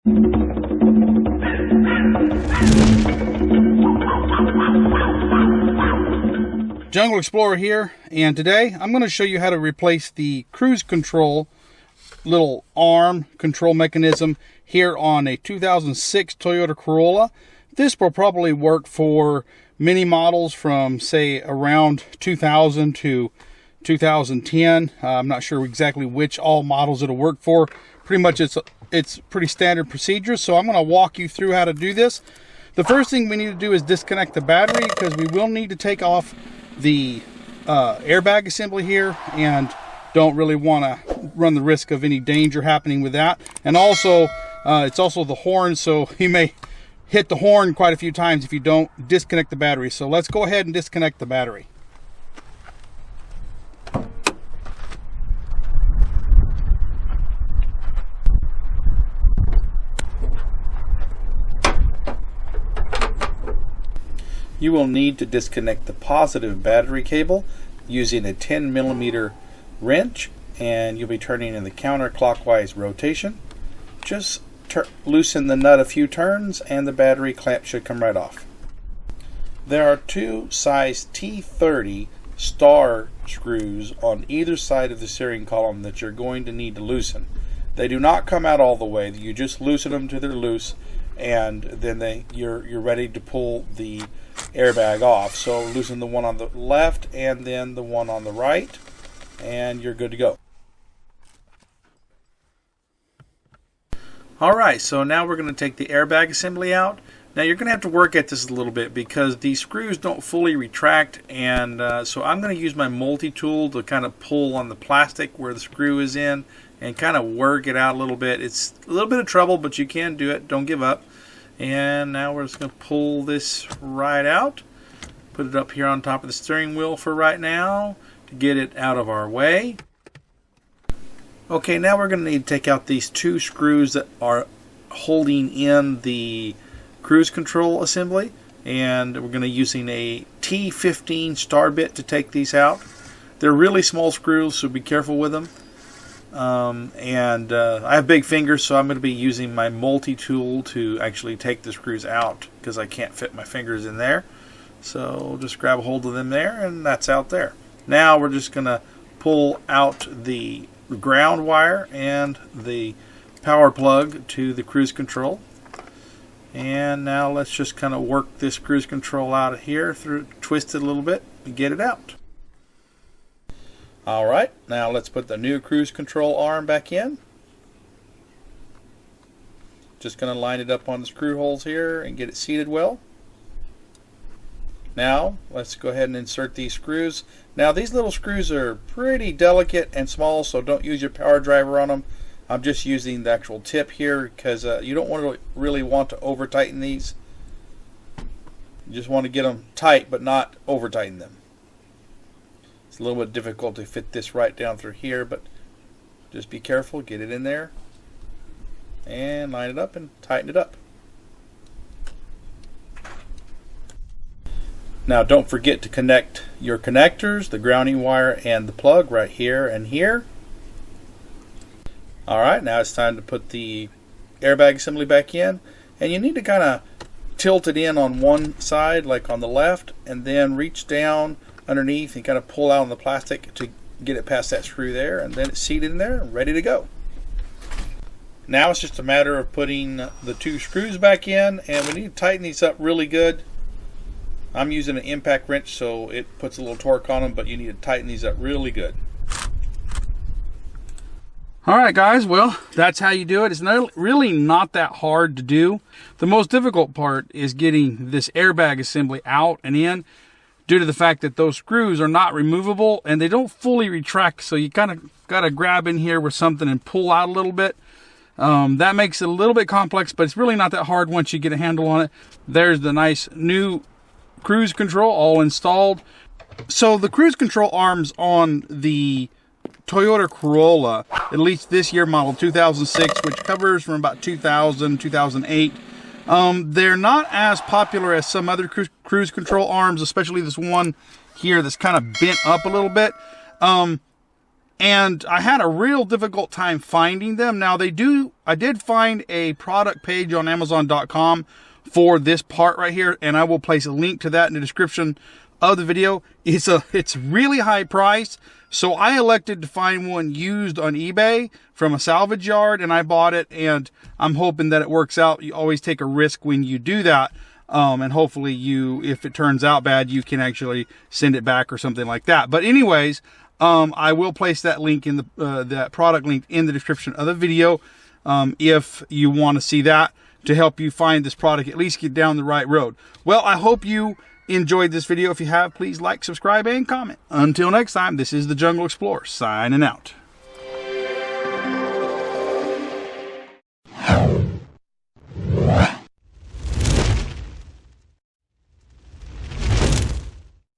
Jungle Explorer here, and today I'm going to show you how to replace the cruise control little arm control mechanism here on a 2006 Toyota Corolla. This will probably work for many models from, say, around 2000 to 2010. I'm not sure exactly which all models it'll work for. Pretty much it's pretty standard procedure, so I'm going to walk you through how to do this. The first thing we need to do is disconnect the battery, because we will need to take off the airbag assembly here, and don't really want to run the risk of any danger happening with that. And also it's also the horn, so you may hit the horn quite a few times if you don't disconnect the battery. So let's go ahead and disconnect the battery. You will need to disconnect the positive battery cable using a 10mm wrench, and you'll be turning in the counterclockwise rotation. Just loosen the nut a few turns and the battery clamp should come right off. There are two size T30 star screws on either side of the steering column that you're going to need to loosen. They do not come out all the way. You just loosen them till they're loose, and then you're ready to pull the airbag off. So loosen the one on the left and then the one on the right, and you're good to go. Alright, so now we're going to take the airbag assembly out. Now you're going to have to work at this a little bit because these screws don't fully retract, and so I'm going to use my multi-tool to kind of pull on the plastic where the screw is in and kind of work it out a little bit. It's a little bit of trouble, but you can do it. Don't give up. And now we're just going to pull this right out. Put it up here on top of the steering wheel for right now to get it out of our way. Okay, now we're going to need to take out these two screws that are holding in the cruise control assembly. And we're going to be using a T15 star bit to take these out. They're really small screws, so be careful with them. I have big fingers, so I'm going to be using my multi-tool to actually take the screws out because I can't fit my fingers in there. So just grab a hold of them there, and that's out there. Now we're just going to pull out the ground wire and the power plug to the cruise control. And now let's just kind of work this cruise control out of here, twist it a little bit and get it out. Alright, now let's put the new cruise control arm back in. Just going to line it up on the screw holes here and get it seated well. Now let's go ahead and insert these screws. Now these little screws are pretty delicate and small, so don't use your power driver on them. I'm just using the actual tip here because you don't really want to over tighten these. You just want to get them tight but not over tighten them. It's a little bit difficult to fit this right down through here, but just be careful, get it in there and line it up and tighten it up. Now don't forget to connect your connectors, the grounding wire and the plug right here and here. Alright, now it's time to put the airbag assembly back in, and you need to kind of tilt it in on one side, like on the left, and then reach down underneath and kind of pull out on the plastic to get it past that screw there, and then it's seated in there and ready to go. Now it's just a matter of putting the two screws back in, and we need to tighten these up really good. I'm using an impact wrench, so it puts a little torque on them, but you need to tighten these up really good. Alright guys, well, that's how you do it. It's really not that hard to do. The most difficult part is getting this airbag assembly out and in, due to the fact that those screws are not removable and they don't fully retract, so you kind of got to grab in here with something and pull out a little bit. That makes it a little bit complex, but it's really not that hard once you get a handle on it. There's the nice new cruise control all installed. So the cruise control arms on the Toyota Corolla, at least this year model 2006, which covers from about 2000, 2008, they're not as popular as some other cruise control arms, especially this one here that's kind of bent up a little bit. And I had a real difficult time finding them. Now I did find a product page on Amazon.com for this part right here, and I will place a link to that in the description of the video. It's really high price, so I elected to find one used on eBay from a salvage yard, and I bought it, and I'm hoping that it works out. You always take a risk when you do that, and hopefully if it turns out bad, you can actually send it back or something like that. But anyways, I will place that link in that product link in the description of the video if you want to see that, to help you find this product, at least get down the right road. Well, I hope you enjoyed this video. If you have, please like, subscribe, and comment. Until next time, this is the Jungle Explorer signing out.